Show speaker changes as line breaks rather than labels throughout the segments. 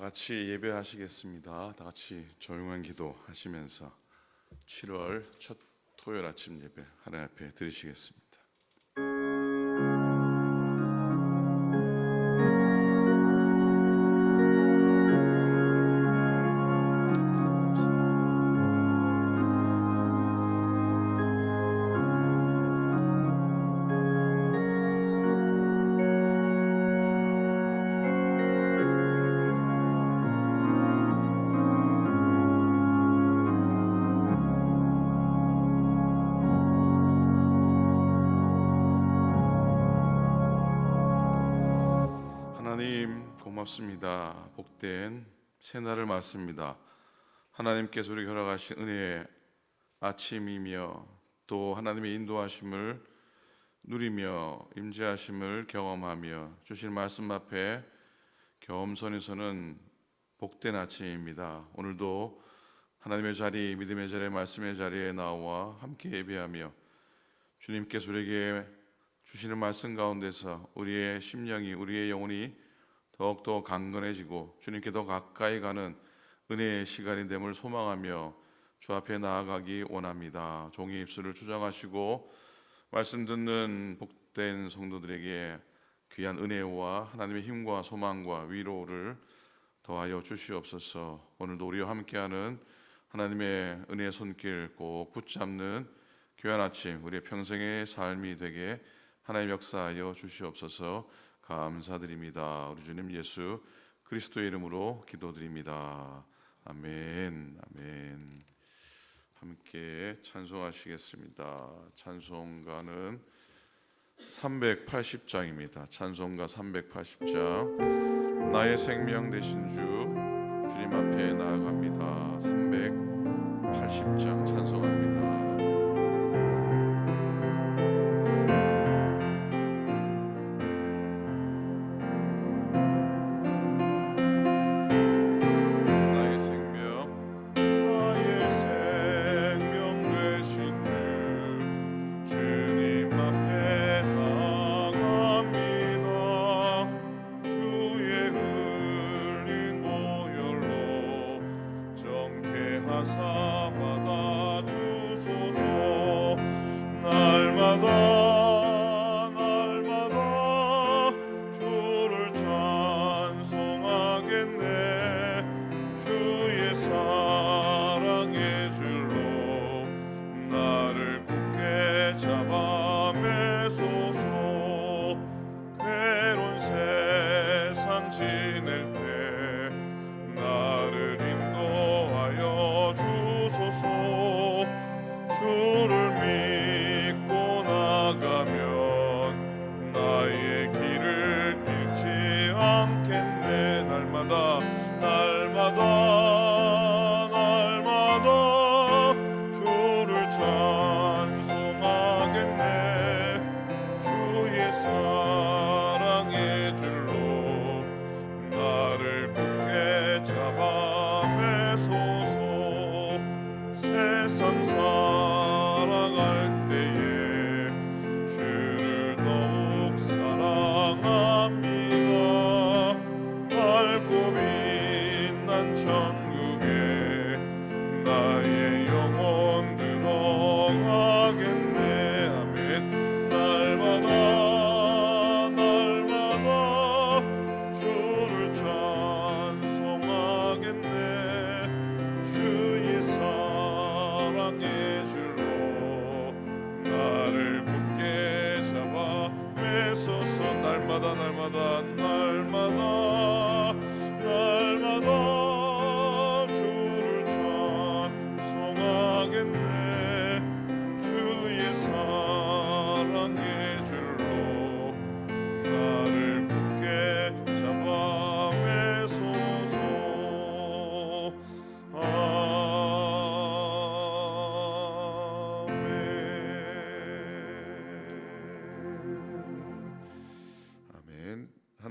같이 예배하시겠습니다. 다 같이 조용한 기도 하시면서 7월 첫 토요일 아침 예배 하나님 앞에 드리시겠습니다. 하나님 고맙습니다. 복된 새날을 맞습니다. 하나님께서 우리 허락하신 은혜의 아침이며 또 하나님의 인도하심을 누리며 임재하심을 경험하며 주신 말씀 앞에 겸손히 서는 복된 아침입니다. 오늘도 하나님의 자리, 믿음의 자리, 말씀의 자리에 나와 함께 예배하며 주님께서 우리에게 주시는 말씀 가운데서 우리의 심령이, 우리의 영혼이 더욱더 강건해지고 주님께 더 가까이 가는 은혜의 시간이 됨을 소망하며 주 앞에 나아가기 원합니다. 종의 입술을 주장하시고 말씀 듣는 복된 성도들에게 귀한 은혜와 하나님의 힘과 소망과 위로를 더하여 주시옵소서. 오늘도 우리와 함께하는 하나님의 은혜의 손길 꼭 붙잡는 귀한 아침, 우리의 평생의 삶이 되게 하나님 역사하여 주시옵소서. 감사드립니다. 우리 주님 예수 그리스도의 이름으로 기도드립니다. 아멘. 아멘. 함께 찬송하시겠습니다. 찬송가는 380장입니다. 찬송가 380장. 나의 생명 되신 주 주님 앞에 나아갑니다. 380장 찬송합니다.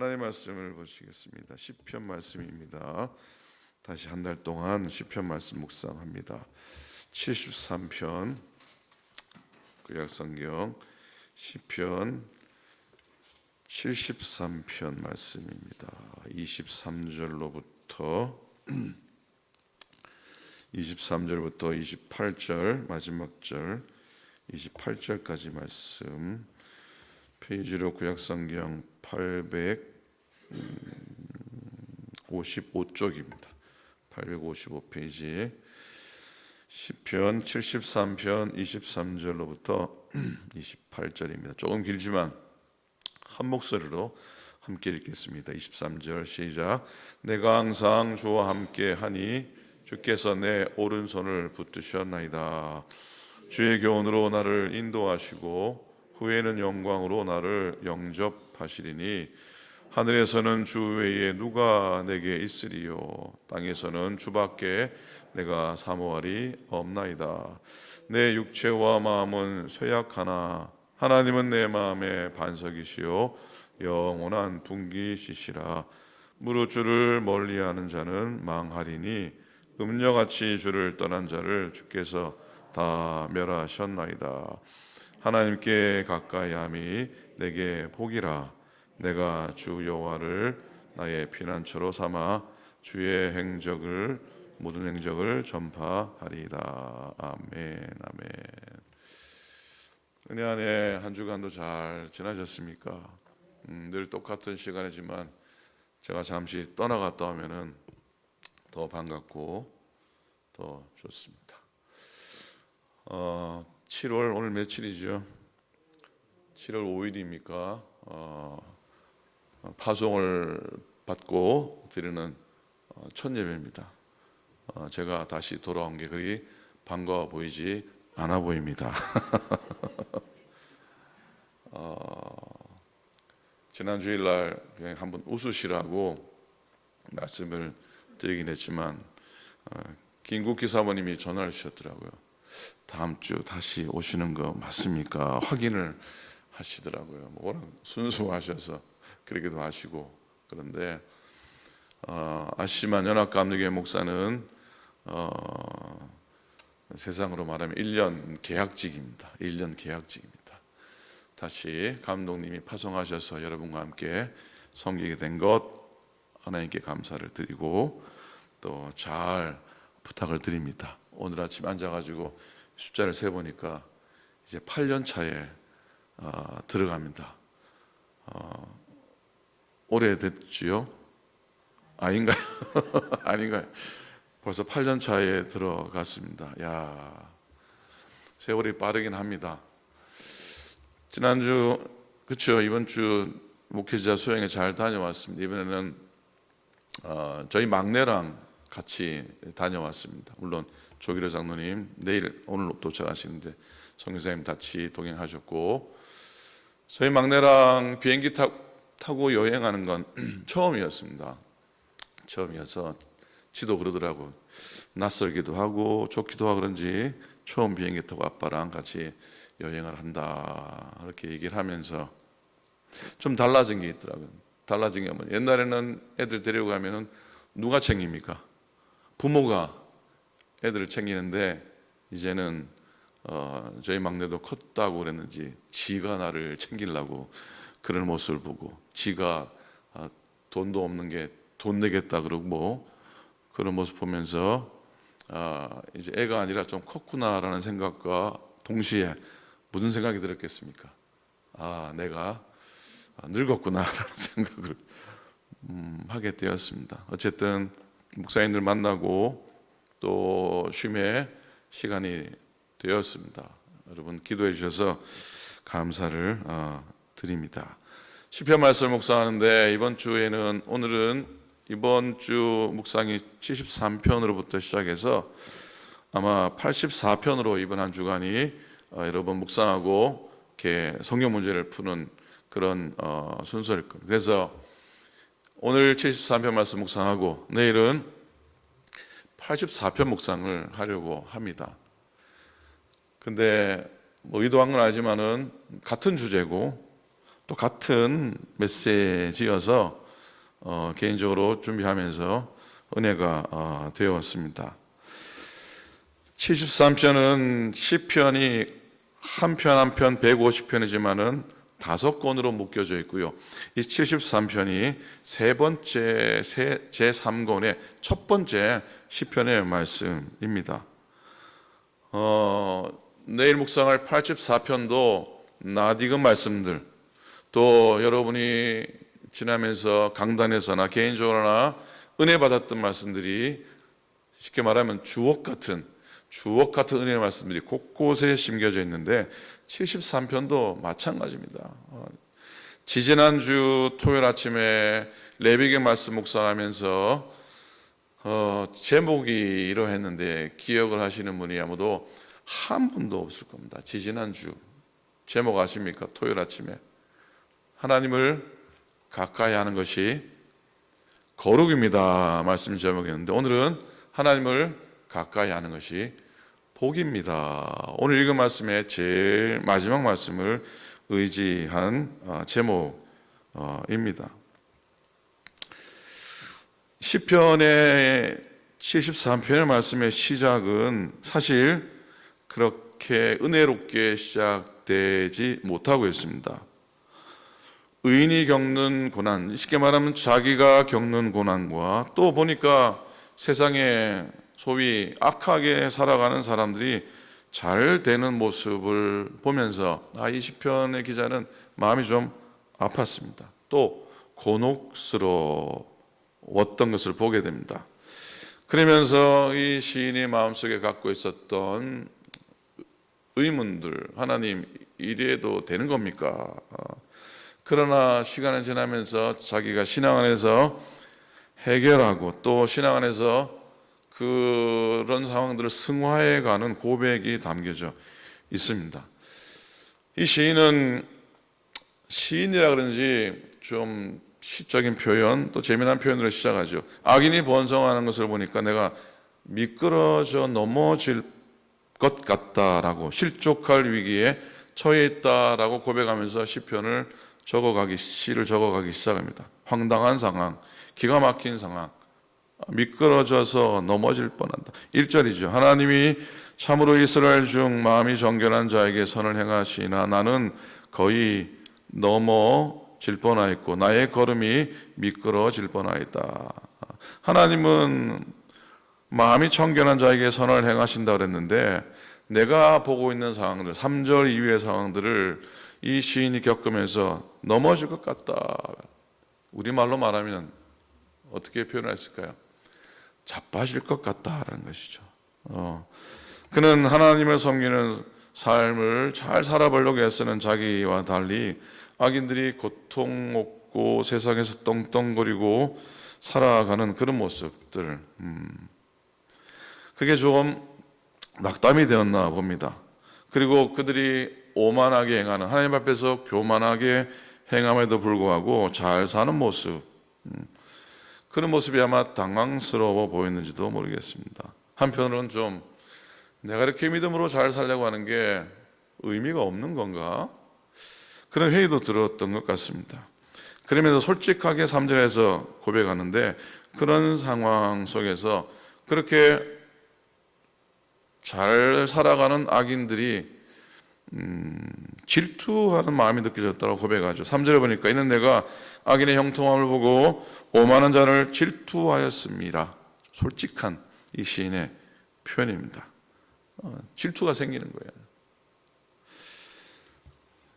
하나님의 말씀을 보시겠습니다. 시편 말씀입니다. 다시 한 달 동안 시편 말씀 묵상합니다. 73편 구약성경 시편 73편 말씀입니다. 23절로부터 23절부터 28절 마지막 절 28절까지 말씀, 페이지로 구약성경 855쪽입니다. 855페이지 시편 73편 23절로부터 28절입니다. 조금 길지만 한 목소리로 함께 읽겠습니다. 23절 시작. 내가 항상 주와 함께 하니 주께서 내 오른손을 붙드셨나이다. 주의 교훈으로 나를 인도하시고 후에는 영광으로 나를 영접하시리니 하늘에서는 주 외에 누가 내게 있으리요. 땅에서는 주밖에 내가 사모할이 없나이다. 내 육체와 마음은 쇠약하나 하나님은 내 마음의 반석이시요 영원한 분기시시라. 무릇 주를 멀리하는 자는 망하리니 음녀같이 주를 떠난 자를 주께서 다 멸하셨나이다. 하나님께 가까이함이 내게 복이라. 내가 주 여호와를 나의 피난처로 삼아 주의 모든 행적을 전파하리이다. 아멘. 아멘. 은혜 안에 한 주간도 잘 지나셨습니까? 늘 똑같은 시간이지만 제가 잠시 떠나갔다 오면은 더 반갑고 더 좋습니다. 7월 오늘 며칠이죠? 7월 5일입니까? 파송을 받고 드리는 첫 예배입니다. 제가 다시 돌아온 게 그리 반가워 보이지 않아 보입니다. 지난 주일날 그냥 한번 웃으시라고 말씀을 드리긴 했지만 김국기 사모님이 전화를 주셨더라고요. 다음 주 다시 오시는 거 맞습니까? 확인을 하시더라고요. 워낙 순수하셔서 그러기도 하시고. 그런데 아시지만 연합감리교회 목사는 세상으로 말하면 1년 계약직입니다. 1년 계약직입니다. 다시 감독님이 파송하셔서 여러분과 함께 섬기게 된 것 하나님께 감사를 드리고 또 잘 부탁을 드립니다. 오늘 아침 앉아가지고 숫자를 세보니까 이제 8년 차에 들어갑니다. 오래됐지요? 아닌가요? 아닌가요? 벌써 8년 차에 들어갔습니다. 야, 세월이 빠르긴 합니다. 지난주, 그렇죠, 이번 주 목회자 수행에 잘 다녀왔습니다. 이번에는 저희 막내랑 같이 다녀왔습니다. 물론 조기로 장로님 오늘 도착하시는데 성교사님 같이 동행하셨고, 저희 막내랑 비행기 타고 여행하는 건 처음이었습니다. 처음이어서 지도 그러더라고. 낯설기도 하고 좋기도 하고 그런지 처음 비행기 타고 아빠랑 같이 여행을 한다 이렇게 얘기를 하면서 좀 달라진 게 있더라고요. 달라진 게 뭐냐, 옛날에는 애들 데리고 가면은 누가 챙깁니까? 부모가 애들을 챙기는데 이제는 저희 막내도 컸다고 그랬는지 지가 나를 챙기려고 그런 모습을 보고, 지가 돈도 없는 게 돈 내겠다 그러고 그런 모습 보면서 이제 애가 아니라 좀 컸구나라는 생각과 동시에 무슨 생각이 들었겠습니까? 내가 늙었구나라는 생각을 하게 되었습니다. 어쨌든 목사님들 만나고 또 쉼의 시간이 되었습니다. 여러분 기도해 주셔서 감사를 드립니다. 시편 말씀을 묵상하는데 오늘은 이번 주 묵상이 73편으로부터 시작해서 아마 84편으로 이번 한 주간이 여러분 묵상하고 이렇게 성경 문제를 푸는 그런 순서일 겁니다. 그래서 오늘 73편 말씀 묵상하고 내일은 84편 묵상을 하려고 합니다. 근데 의도한 건 아니지만은 같은 주제고 또 같은 메시지여서 개인적으로 준비하면서 은혜가 되었습니다. 73편은 시편이 한 편 한 편 150편이지만은 5권으로 묶여져 있고요. 이 73편이 세 번째 제3권의 첫 번째 시편의 말씀입니다. 내일 묵상할 84편도 낯익은 말씀들, 또 여러분이 지나면서 강단에서나 개인적으로나 은혜 받았던 말씀들이 쉽게 말하면 주옥 같은 은혜의 말씀들이 곳곳에 심겨져 있는데 73편도 마찬가지입니다. 지지난주 토요일 아침에 레위기 말씀 묵상하면서 제목이 이러했는데 기억을 하시는 분이 아무도 한 분도 없을 겁니다. 지지난주 제목 아십니까? 토요일 아침에 하나님을 가까이 하는 것이 거룩입니다 말씀 제목이었는데, 오늘은 하나님을 가까이 하는 것이 복입니다. 오늘 읽은 말씀의 제일 마지막 말씀을 의지한 제목입니다. 시편의 73편의 말씀의 시작은 사실 그렇게 은혜롭게 시작되지 못하고 있습니다. 의인이 겪는 고난, 쉽게 말하면 자기가 겪는 고난과 또 보니까 세상에 소위 악하게 살아가는 사람들이 잘 되는 모습을 보면서 이 시편의 기자는 마음이 좀 아팠습니다. 또 곤혹스러웠던 것을 보게 됩니다. 그러면서 이 시인이 마음속에 갖고 있었던 의문들, 하나님 이래도 되는 겁니까? 그러나 시간이 지나면서 자기가 신앙 안에서 해결하고 또 신앙 안에서 그런 상황들을 승화해가는 고백이 담겨져 있습니다. 이 시인은 시인이라 그런지 좀 시적인 표현 또 재미난 표현으로 시작하죠. 악인이 번성하는 것을 보니까 내가 미끄러져 넘어질 것 같다라고, 실족할 위기에 처해 있다라고 고백하면서 시편을 시를 적어가기 시작합니다. 황당한 상황, 기가 막힌 상황, 미끄러져서 넘어질 뻔한다. 1절이죠. 하나님이 참으로 이스라엘 중 마음이 정결한 자에게 선을 행하시나 나는 거의 넘어질 뻔하였고 나의 걸음이 미끄러질 뻔하였다. 하나님은 마음이 정결한 자에게 선을 행하신다 그랬는데, 내가 보고 있는 상황들, 3절 이후의 상황들을 이 시인이 겪으면서 넘어질 것 같다. 우리말로 말하면 어떻게 표현했을까요? 자빠질 것 같다라는 것이죠. 그는 하나님을 섬기는 삶을 잘 살아보려고 애쓰는 자기와 달리 악인들이 고통 없고 세상에서 떵떵거리고 살아가는 그런 모습들, 그게 좀 낙담이 되었나 봅니다. 그리고 그들이 오만하게 행하는, 하나님 앞에서 교만하게 행함에도 불구하고 잘 사는 모습, 그런 모습이 아마 당황스러워 보였는지도 모르겠습니다. 한편으로는 좀 내가 이렇게 믿음으로 잘 살려고 하는 게 의미가 없는 건가? 그런 회의도 들었던 것 같습니다. 그러면서 솔직하게 3절에서 고백하는데, 그런 상황 속에서 그렇게 잘 살아가는 악인들이 질투하는 마음이 느껴졌다고 고백하죠. 3절에 보니까 이는 내가 악인의 형통함을 보고 오만한 자를 질투하였습니다. 솔직한 이 시인의 표현입니다. 질투가 생기는 거예요.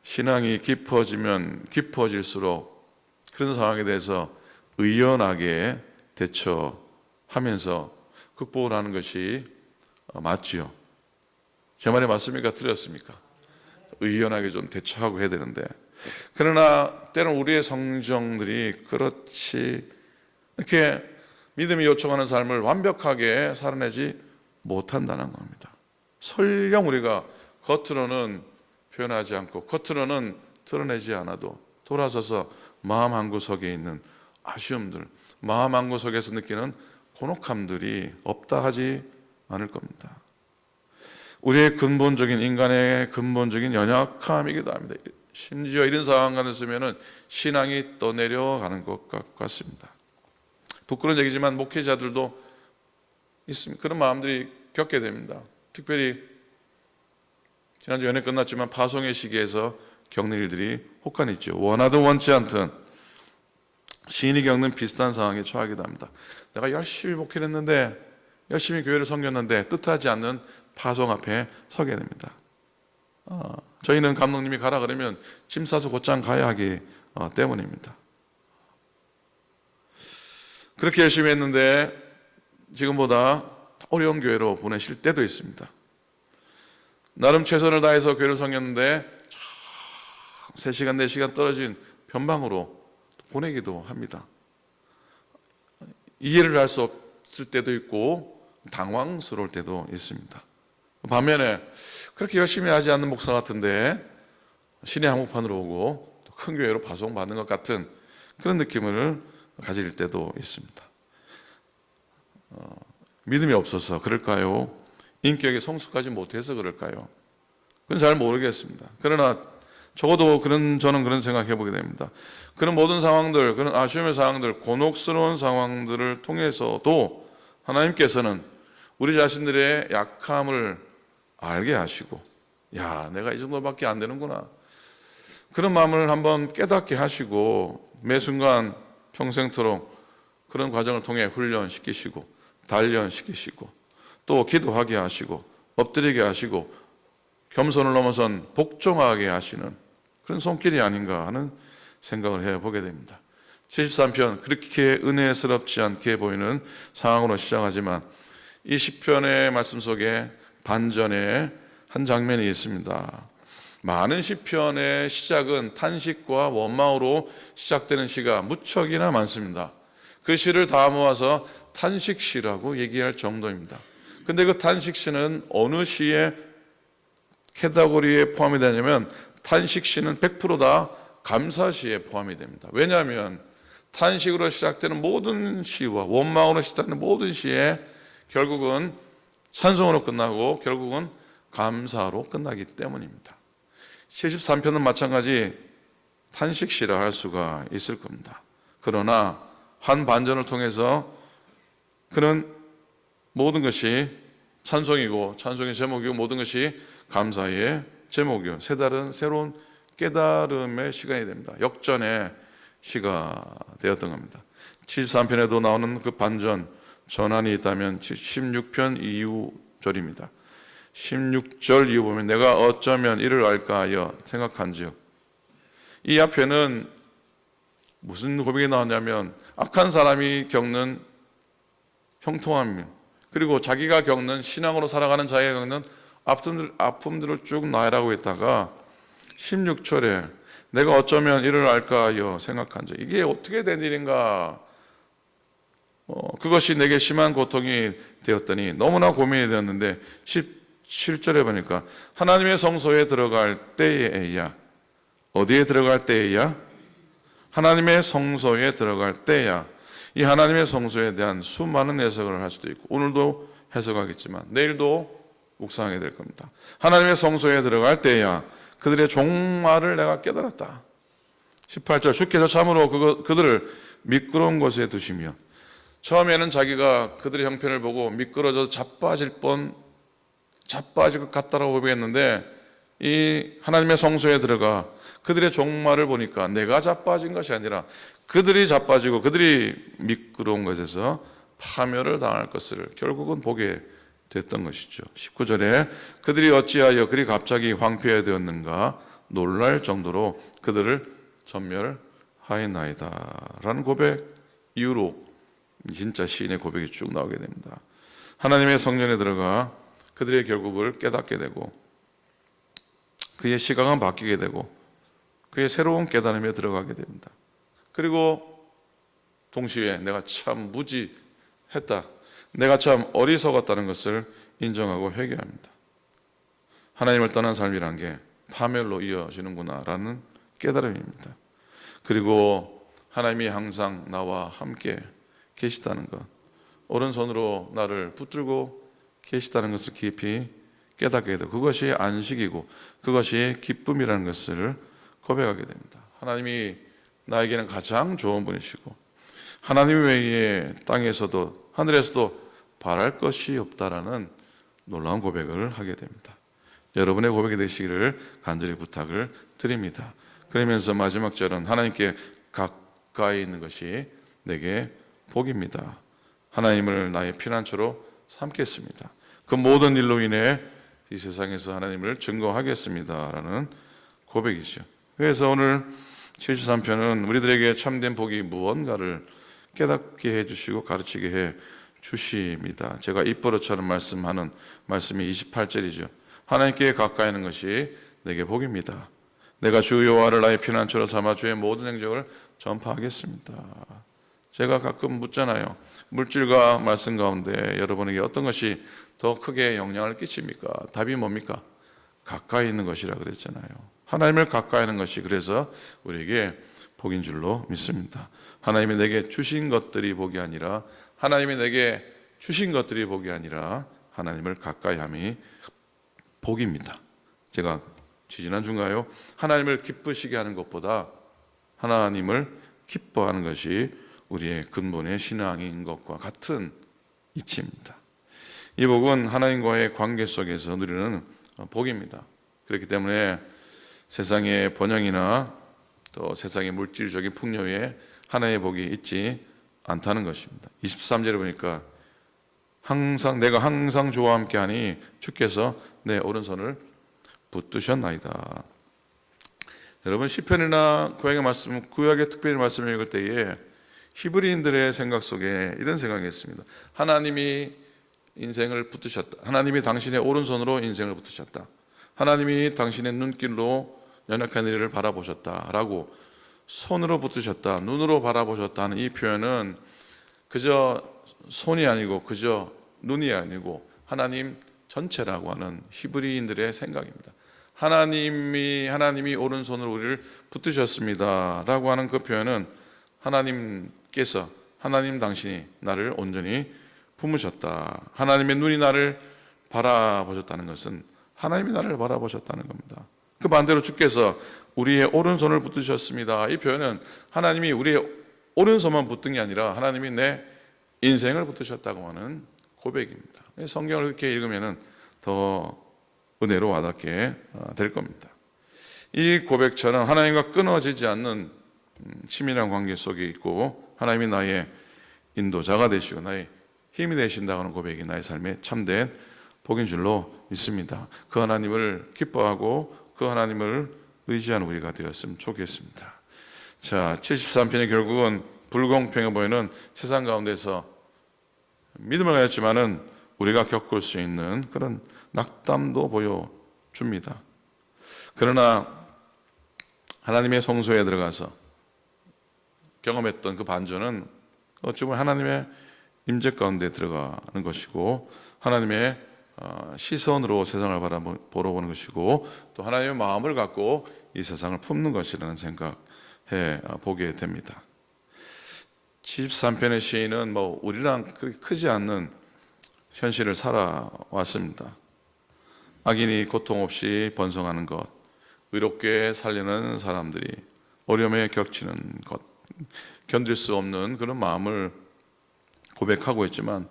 신앙이 깊어지면 깊어질수록 그런 상황에 대해서 의연하게 대처하면서 극복을 하는 것이 맞지요. 제 말이 맞습니까? 틀렸습니까? 의연하게 좀 대처하고 해야 되는데, 그러나 때로는 우리의 성정들이 그렇지 이렇게 믿음이 요청하는 삶을 완벽하게 살아내지 못한다는 겁니다. 설령 우리가 겉으로는 표현하지 않고 겉으로는 드러내지 않아도 돌아서서 마음 한구석에 있는 아쉬움들, 마음 한구석에서 느끼는 곤혹함들이 없다 하지 않을 겁니다. 우리의 근본적인, 인간의 근본적인 연약함이기도 합니다. 심지어 이런 상황 가운데 있으면 신앙이 떠내려가는 것 같습니다. 부끄러운 얘기지만 목회자들도 있습니다. 그런 마음들이 겪게 됩니다. 특별히 지난주 연회 끝났지만 파송의 시기에서 겪는 일들이 혹한 있죠. 원하든 원치 않든 시인이 겪는 비슷한 상황에 처하기도 합니다. 내가 열심히 목회를 했는데, 열심히 교회를 섬겼는데 뜻하지 않는 파송 앞에 서게 됩니다. 저희는 감독님이 가라 그러면 짐 싸서 곧장 가야 하기 때문입니다. 그렇게 열심히 했는데 지금보다 어려운 교회로 보내실 때도 있습니다. 나름 최선을 다해서 교회를 섬겼는데 3시간, 4시간 떨어진 변방으로 보내기도 합니다. 이해를 할 수 없을 때도 있고 당황스러울 때도 있습니다. 반면에 그렇게 열심히 하지 않는 목사 같은데 신의 한복판으로 오고 큰 교회로 파송받는 것 같은 그런 느낌을 가질 때도 있습니다. 믿음이 없어서 그럴까요? 인격이 성숙하지 못해서 그럴까요? 그건 잘 모르겠습니다. 그러나 적어도 저는 그런 생각해 보게 됩니다. 그런 모든 상황들, 그런 아쉬움의 상황들, 곤혹스러운 상황들을 통해서도 하나님께서는 우리 자신들의 약함을 알게 하시고, 야, 내가 이 정도밖에 안 되는구나. 그런 마음을 한번 깨닫게 하시고 매 순간 평생토록 그런 과정을 통해 훈련시키시고 단련시키시고 또 기도하게 하시고 엎드리게 하시고 겸손을 넘어선 복종하게 하시는 그런 손길이 아닌가 하는 생각을 해보게 됩니다. 73편 그렇게 은혜스럽지 않게 보이는 상황으로 시작하지만 이 시편의 말씀 속에 반전의 한 장면이 있습니다. 많은 시편의 시작은 탄식과 원망으로 시작되는 시가 무척이나 많습니다. 그 시를 다 모아서 탄식시라고 얘기할 정도입니다. 근데 그 탄식시는 어느 시의 카테고리에 포함이 되냐면 탄식시는 100% 다 감사시에 포함이 됩니다. 왜냐하면 탄식으로 시작되는 모든 시와 원망으로 시작되는 모든 시에 결국은 찬송으로 끝나고 결국은 감사로 끝나기 때문입니다. 73편은 마찬가지 탄식시라 할 수가 있을 겁니다. 그러나 한 반전을 통해서 그는 모든 것이 찬송이고 찬송의 제목이고 모든 것이 감사의 제목이요. 새로운 깨달음의 시간이 됩니다. 역전의 시가 되었던 겁니다. 73편에도 나오는 그 반전 전환이 있다면 16편 이후 절입니다. 16절 이후 보면 내가 어쩌면 이를 알까 하여 생각한즉, 이 앞에는 무슨 고백이 나왔냐면 악한 사람이 겪는 형통함, 그리고 자기가 겪는 신앙으로 살아가는 자기가 겪는 아픔들을 쭉 나열하고 있다가 16절에 내가 어쩌면 이를 알까 하여 생각한즉, 이게 어떻게 된 일인가, 그것이 내게 심한 고통이 되었더니 너무나 고민이 되었는데 17절에 보니까 하나님의 성소에 들어갈 때에야, 어디에 들어갈 때에야? 하나님의 성소에 들어갈 때야. 이 하나님의 성소에 대한 수많은 해석을 할 수도 있고 오늘도 해석하겠지만 내일도 묵상하게 될 겁니다. 하나님의 성소에 들어갈 때야 그들의 종말을 내가 깨달았다. 18절 주께서 참으로 그들을 미끄러운 곳에 두시며, 처음에는 자기가 그들의 형편을 보고 미끄러져서 자빠질 것 같다라고 고백했는데 이 하나님의 성소에 들어가 그들의 종말을 보니까 내가 자빠진 것이 아니라 그들이 자빠지고 그들이 미끄러운 것에서 파멸을 당할 것을 결국은 보게 됐던 것이죠. 19절에 그들이 어찌하여 그리 갑자기 황폐해 되었는가 놀랄 정도로 그들을 전멸하였나이다 라는 고백 이후로 진짜 시인의 고백이 쭉 나오게 됩니다. 하나님의 성전에 들어가 그들의 결국을 깨닫게 되고 그의 시각은 바뀌게 되고 그의 새로운 깨달음에 들어가게 됩니다. 그리고 동시에 내가 참 무지했다, 내가 참 어리석었다는 것을 인정하고 회개합니다. 하나님을 떠난 삶이란 게 파멸로 이어지는구나 라는 깨달음입니다. 그리고 하나님이 항상 나와 함께 계시다는 것, 오른손으로 나를 붙들고 계시다는 것을 깊이 깨닫게 되고 그것이 안식이고 그것이 기쁨이라는 것을 고백하게 됩니다. 하나님이 나에게는 가장 좋은 분이시고 하나님 외에 땅에서도 하늘에서도 바랄 것이 없다라는 놀라운 고백을 하게 됩니다. 여러분의 고백이 되시기를 간절히 부탁을 드립니다. 그러면서 마지막 절은 하나님께 가까이 있는 것이 내게 복입니다. 하나님을 나의 피난처로 삼겠습니다. 그 모든 일로 인해 이 세상에서 하나님을 증거하겠습니다 라는 고백이죠. 그래서 오늘 73편은 우리들에게 참된 복이 무언가를 깨닫게 해주시고 가르치게 해 주십니다. 제가 입버릇처럼 말씀하는 말씀이 28절이죠. 하나님께 가까이 있는 것이 내게 복입니다. 내가 주 여호와를 나의 피난처로 삼아 주의 모든 행적을 전파하겠습니다. 제가 가끔 묻잖아요. 물질과 말씀 가운데 여러분에게 어떤 것이 더 크게 영향을 끼칩니까? 답이 뭡니까? 가까이 있는 것이라 그랬잖아요. 하나님을 가까이 하는 것이 그래서 우리에게 복인 줄로 믿습니다. 하나님이 내게 주신 것들이 복이 아니라 하나님이 내게 주신 것들이 복이 아니라 하나님을 가까이 함이 복입니다. 제가 지지난주인가요? 하나님을 기쁘시게 하는 것보다 하나님을 기뻐하는 것이 우리의 근본의 신앙인 것과 같은 이치입니다. 이 복은 하나님과의 관계 속에서 누리는 복입니다. 그렇기 때문에 세상의 번영이나 또 세상의 물질적인 풍요에 하나님의 복이 있지 않다는 것입니다. 23절에 보니까 내가 항상 주와 함께하니 주께서 내 오른손을 붙드셨나이다. 여러분 시편이나 구약의 말씀, 구약의 특별히 말씀을 읽을 때에 히브리인들의 생각 속에 이런 생각이 있습니다. 하나님이 인생을 붙드셨다. 하나님이 당신의 오른손으로 인생을 붙드셨다. 하나님이 당신의 눈길로 연약한 이를 바라보셨다라고 손으로 붙드셨다, 눈으로 바라보셨다는 이 표현은 그저 손이 아니고 그저 눈이 아니고 하나님 전체라고 하는 히브리인들의 생각입니다. 하나님이 오른손으로 우리를 붙드셨습니다라고 하는 그 표현은 하나님께서 하나님 당신이 나를 온전히 품으셨다. 하나님의 눈이 나를 바라보셨다는 것은 하나님이 나를 바라보셨다는 겁니다. 그 반대로 주께서 우리의 오른손을 붙드셨습니다. 이 표현은 하나님이 우리의 오른손만 붙든 게 아니라 하나님이 내 인생을 붙드셨다고 하는 고백입니다. 성경을 이렇게 읽으면 더 은혜로 와닿게 될 겁니다. 이 고백처럼 하나님과 끊어지지 않는 친밀한 관계 속에 있고 하나님이 나의 인도자가 되시고 나의 힘이 되신다고 하는 고백이 나의 삶에 참된 복인 줄로 믿습니다. 그 하나님을 기뻐하고 그 하나님을 의지하는 우리가 되었으면 좋겠습니다. 자, 73편이 결국은 불공평해 보이는 세상 가운데서 믿음을 가졌지만은 우리가 겪을 수 있는 그런 낙담도 보여줍니다. 그러나 하나님의 성소에 들어가서 경험했던 그 반전은 어찌 보면 하나님의 임재 가운데 들어가는 것이고 하나님의 시선으로 세상을 보러 보는 것이고 또 하나님의 마음을 갖고 이 세상을 품는 것이라는 생각해 보게 됩니다. 73편의 시인은 우리랑 그렇게 크지 않는 현실을 살아왔습니다. 악인이 고통 없이 번성하는 것, 의롭게 살려는 사람들이 어려움에 겹치는 것, 견딜 수 없는 그런 마음을 고백하고 있지만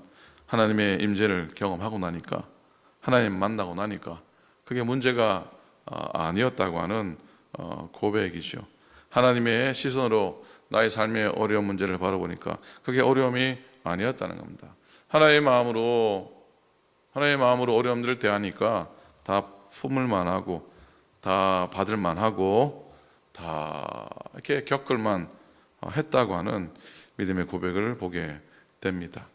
하나님의 임재를 경험하고 나니까 하나님 만나고 나니까 그게 문제가 아니었다고 하는 고백이죠. 하나님의 시선으로 나의 삶의 어려운 문제를 바라보니까 그게 어려움이 아니었다는 겁니다. 하나님의 마음으로 어려움들을 대하니까 다 품을 만하고 다 받을 만하고 다 이렇게 겪을 만 했다고 하는 믿음의 고백을 보게 됩니다.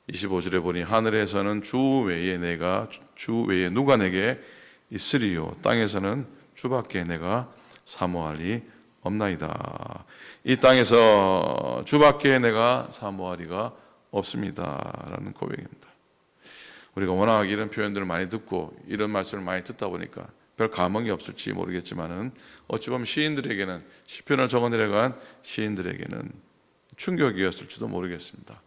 25절에 보니 하늘에서는 주 외에 누가 내게 있으리요 땅에서는 주밖에 내가 사모할리 없나이다. 이 땅에서 주밖에 내가 사모할 리가 없습니다 라는 고백입니다. 우리가 워낙 이런 표현들을 많이 듣고 이런 말씀을 많이 듣다 보니까 별 감흥이 없을지 모르겠지만은 어찌 보면 시인들에게는 시편을 적어 내려간 시인들에게는 충격이었을지도 모르겠습니다.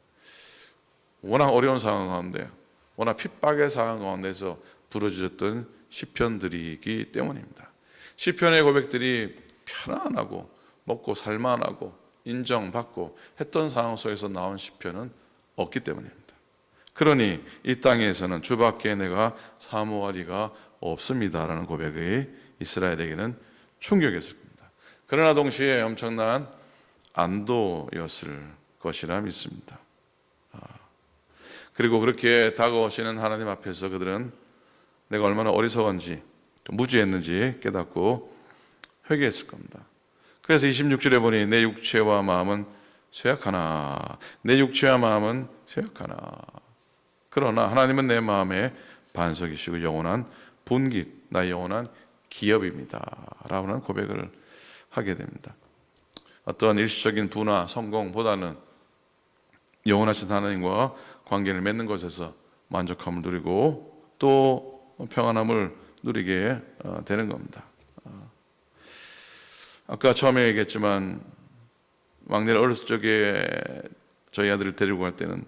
워낙 어려운 상황 가운데 워낙 핍박의 상황 가운데서 부르짖었던 시편들이기 때문입니다. 시편의 고백들이 편안하고 먹고 살만하고 인정받고 했던 상황 속에서 나온 시편은 없기 때문입니다. 그러니 이 땅에서는 주밖에 내가 사모할 리가 없습니다라는 고백이 이스라엘에게는 충격이었을 겁니다. 그러나 동시에 엄청난 안도였을 것이라 믿습니다. 그리고 그렇게 다가오시는 하나님 앞에서 그들은 내가 얼마나 어리석은지 무지했는지 깨닫고 회개했을 겁니다. 그래서 26절에 보니 내 육체와 마음은 쇠약하나 내 육체와 마음은 쇠약하나 그러나 하나님은 내 마음의 반석이시고 영원한 분깃 나의 영원한 기업입니다 라는 고백을 하게 됩니다. 어떠한 일시적인 부나 성공보다는 영원하신 하나님과 관계를 맺는 것에서 만족함을 누리고 또 평안함을 누리게 되는 겁니다. 아까 처음에 얘기했지만 막내 어렸을 적에 저희 아들을 데리고 갈 때는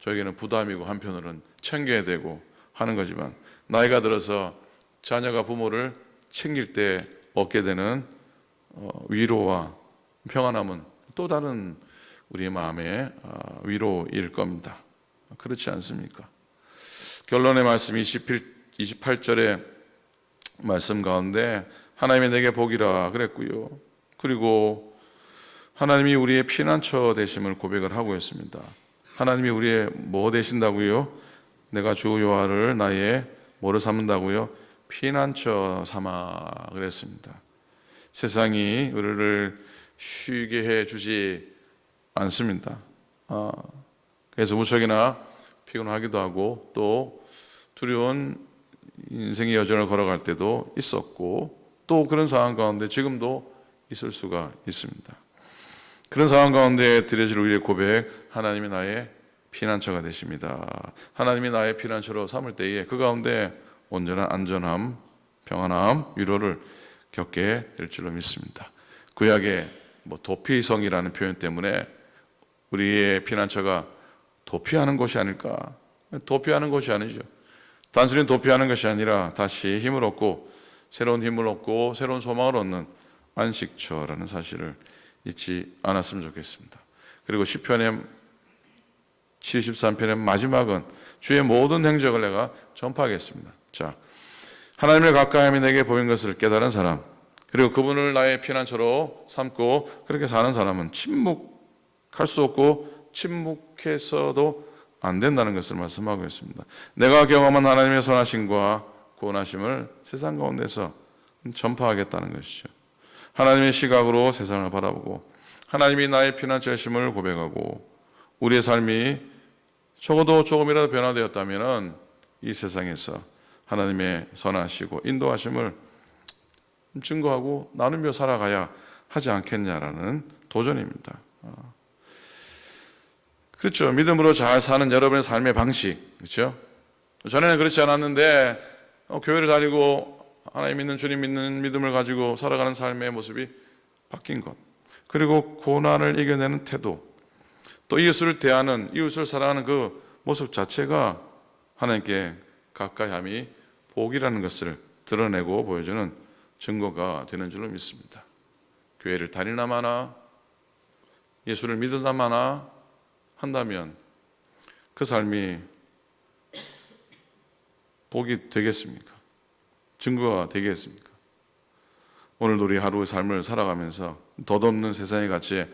저에게는 부담이고 한편으로는 챙겨야 되고 하는 거지만 나이가 들어서 자녀가 부모를 챙길 때 얻게 되는 위로와 평안함은 또 다른 우리의 마음의 위로일 겁니다. 그렇지 않습니까? 결론의 말씀 28절의 말씀 가운데 하나님이 내게 복이라 그랬고요. 그리고 하나님이 우리의 피난처 되심을 고백을 하고 있습니다. 하나님이 우리의 뭐 되신다고요? 내가 주 여호와를 나의 뭐를 삼는다고요? 피난처 삼아 그랬습니다. 세상이 우리를 쉬게 해주지 않습니다. 그래서 무척이나 피곤하기도 하고 또 두려운 인생의 여정을 걸어갈 때도 있었고 또 그런 상황 가운데 지금도 있을 수가 있습니다. 그런 상황 가운데 드려질 우리의 고백, 하나님이 나의 피난처가 되십니다. 하나님이 나의 피난처로 삼을 때에 그 가운데 온전한 안전함, 평안함, 위로를 겪게 될 줄로 믿습니다. 구약의 도피성이라는 표현 때문에 우리의 피난처가 도피하는 곳이 아닐까? 도피하는 곳이 아니죠. 단순히 도피하는 것이 아니라 다시 힘을 얻고 새로운 힘을 얻고 새로운 소망을 얻는 안식처라는 사실을 잊지 않았으면 좋겠습니다. 그리고 시편의 73편의 마지막은 주의 모든 행적을 내가 전파하겠습니다. 자, 하나님을 가까이함이 내게 보인 것을 깨달은 사람, 그리고 그분을 나의 피난처로 삼고 그렇게 사는 사람은 침묵할 수 없고 침묵해서도 안 된다는 것을 말씀하고 있습니다. 내가 경험한 하나님의 선하심과 구원하심을 세상 가운데서 전파하겠다는 것이죠. 하나님의 시각으로 세상을 바라보고 하나님이 나의 피난처심을 고백하고 우리의 삶이 적어도 조금이라도 변화되었다면 이 세상에서 하나님의 선하시고 인도하심을 증거하고 나누며 살아가야 하지 않겠냐라는 도전입니다. 그렇죠. 믿음으로 잘 사는 여러분의 삶의 방식, 그렇죠? 전에는 그렇지 않았는데 교회를 다니고 하나님 믿는 주님 믿는 믿음을 가지고 살아가는 삶의 모습이 바뀐 것, 그리고 고난을 이겨내는 태도, 또 이웃을 대하는, 이웃을 사랑하는 그 모습 자체가 하나님께 가까이함이 복이라는 것을 드러내고 보여주는 증거가 되는 줄로 믿습니다. 교회를 다니나 마나 예수를 믿으나 마나 한다면 그 삶이 복이 되겠습니까? 증거가 되겠습니까? 오늘도 우리 하루의 삶을 살아가면서 덧없는 세상의 가치에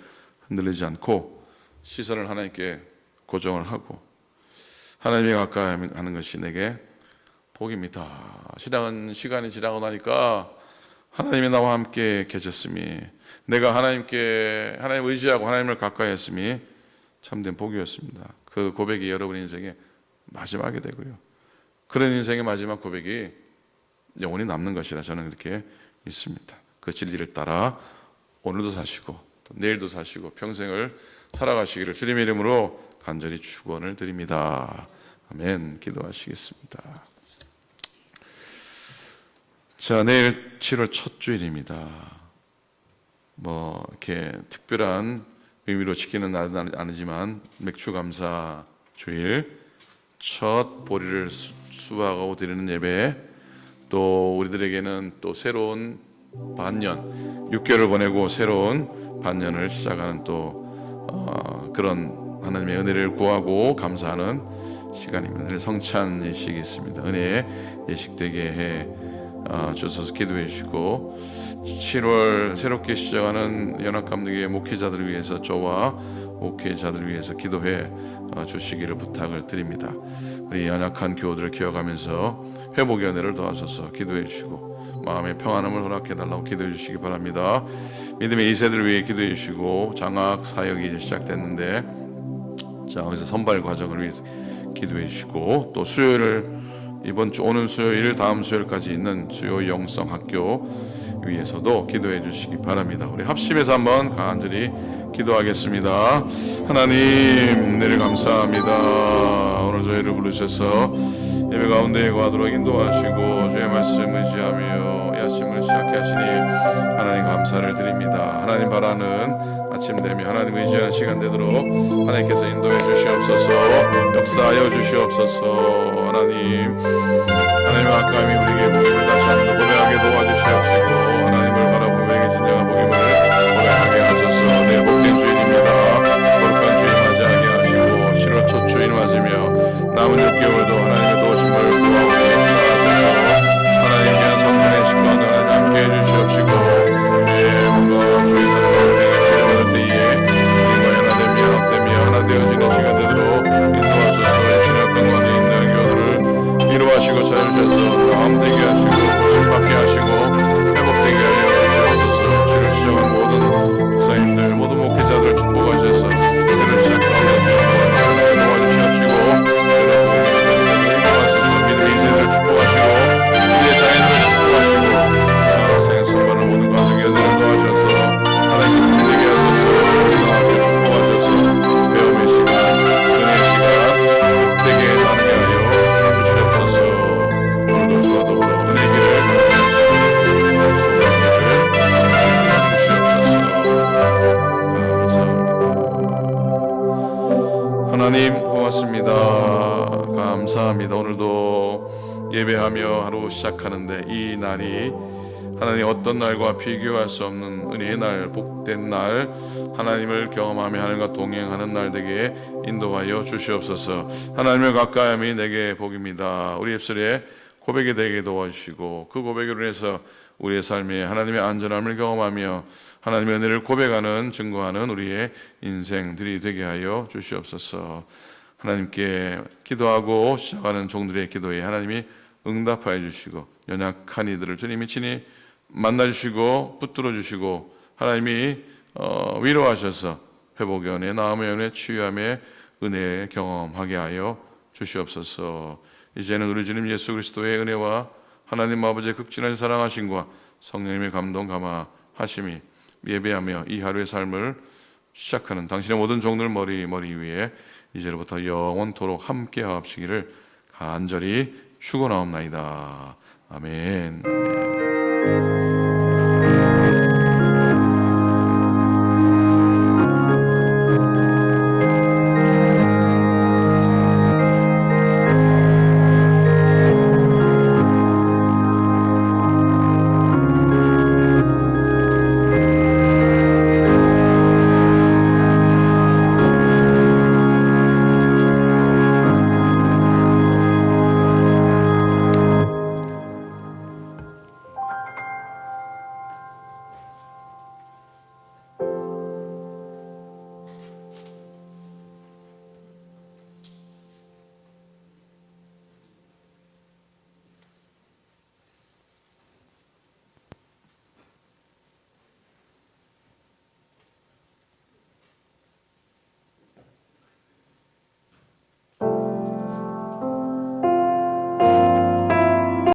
흔들리지 않고 시선을 하나님께 고정을 하고 하나님에 가까이 하는 것이 내게 복입니다. 시간이 지나고 나니까 하나님이 나와 함께 계셨음이, 내가 하나님 의지하고 하나님을 가까이 했음이 참된 복이었습니다. 그 고백이 여러분의 인생의 마지막이 되고요. 그런 인생의 마지막 고백이 영원히 남는 것이라 저는 그렇게 믿습니다. 그 진리를 따라 오늘도 사시고 또 내일도 사시고 평생을 살아가시기를 주님의 이름으로 간절히 축원을 드립니다. 아멘. 기도하시겠습니다. 자, 내일 7월 첫 주일입니다. 이렇게 특별한 의미로 지키는 날은 아니지만 맥주감사 주일, 첫 보리를 수확하고 드리는 예배, 또 우리들에게는 또 새로운 반년, 6개월을 보내고 새로운 반년을 시작하는 또 그런 하나님의 은혜를 구하고 감사하는 시간입니다. 늘 성찬 예식이 있습니다. 은혜의 예식 되게 해 주셔서 기도해 주시고 7월 새롭게 시작하는 연합감독의 목회자들을 위해서 저와 목회자들을 위해서 기도해 주시기를 부탁을 드립니다. 우리 연약한 교우들을 기억하면서 회복의 은혜를 도와줘서 기도해 주시고 마음의 평안함을 허락해 달라고 기도해 주시기 바랍니다. 믿음의 2세들을 위해 기도해 주시고 장학 사역이 이제 시작됐는데 그래서 선발 과정을 위해서 기도해 주시고 또 수요일을 이번 주 오는 수요일 다음 수요일까지 있는 수요 영성 학교 위해서도 기도해 주시기 바랍니다. 우리 합심해서 한번 간절히 기도하겠습니다. 하나님 은혜를 감사합니다. 오늘 저희를 부르셔서 예배 가운데 거하도록 인도하시고 주의 말씀 의지하며 이 아침을 시작해 하시니 하나님 감사를 드립니다. 하나님 바라는 아침 되면 하나님 의지하는 시간 되도록 하나님께서 인도해 주시옵소서, 역사하여 주시옵소서. 하나님의 아까움이 우리에게 복음을 다시 한번 더 고백하게 도와주시옵시고 하나님을 바라보며 우리에게 진정한 복음을 고백하게 하셔서 내일 복된 주일입니다. 거룩한 주일 맞이하게 하시고 7월 첫 주일 맞으며 남은 6개월도 하나님의 도우심을 구하고 역사하셔서 하나님 귀한 성찬의 식구와 하나님 함께해 주시옵시고 주의 뭔가 주의 사랑을 때에 우리가 하나되며 합되며 하나 되어지는 시간 되도록 인도하셔서 진약한 관에 있는 교회를 위로하시고 자유주셔서 마음되게 하시고 고심받게 하시고 회복되게 하여 주시옵소서. 주를 시작한 모든 목사님들 모든 목회자들 축복하셔서 주를 시작하며 주여 도와주시옵시고 인도하셔서 믿음의 인생을 축복하시고 우리의 자연을 축복하시고 생선반을 모든 가정에 도와주셔서 하나님 되게 하셔서 역사하게 축복하셔서 배움의 시간 은혜의 시간 되게 나누게 하여 주시옵소서. 오늘도 주와 더불어 은혜기를 주시옵소서. 감사합니다. 하나님 고맙습니다. 감사합니다. 오늘도 예배하며 하루 시작하는데 이 날이 하나님 어떤 날과 비교할 수 없는 은혜의 날, 복된 날, 하나님을 경험하며 하나님과 동행하는 날 되게 인도하여 주시옵소서. 하나님을 가까이함이 내게 복입니다. 우리 입술에 고백이 되게 도와주시고 그 고백으로 인해서 우리의 삶에 하나님의 안전함을 경험하며 하나님의 은혜를 고백하는 증거하는 우리의 인생들이 되게 하여 주시옵소서. 하나님께 기도하고 시작하는 종들의 기도에 하나님이 응답하여 주시고 연약한 이들을 주님이 친히 만나주시고 붙들어 주시고 하나님이 위로하셔서 회복의 은혜, 나음의 은혜, 치유함의 은혜 경험하게 하여 주시옵소서. 이제는 우리 주님 예수 그리스도의 은혜와 하나님 아버지의 극진한 사랑하심과 성령님의 감동 감화하심이 예배하며 이 하루의 삶을 시작하는 당신의 모든 종들 머리 위에 이제로부터 영원토록 함께 하옵시기를 간절히 축원하옵나이다. 아멘. 아멘.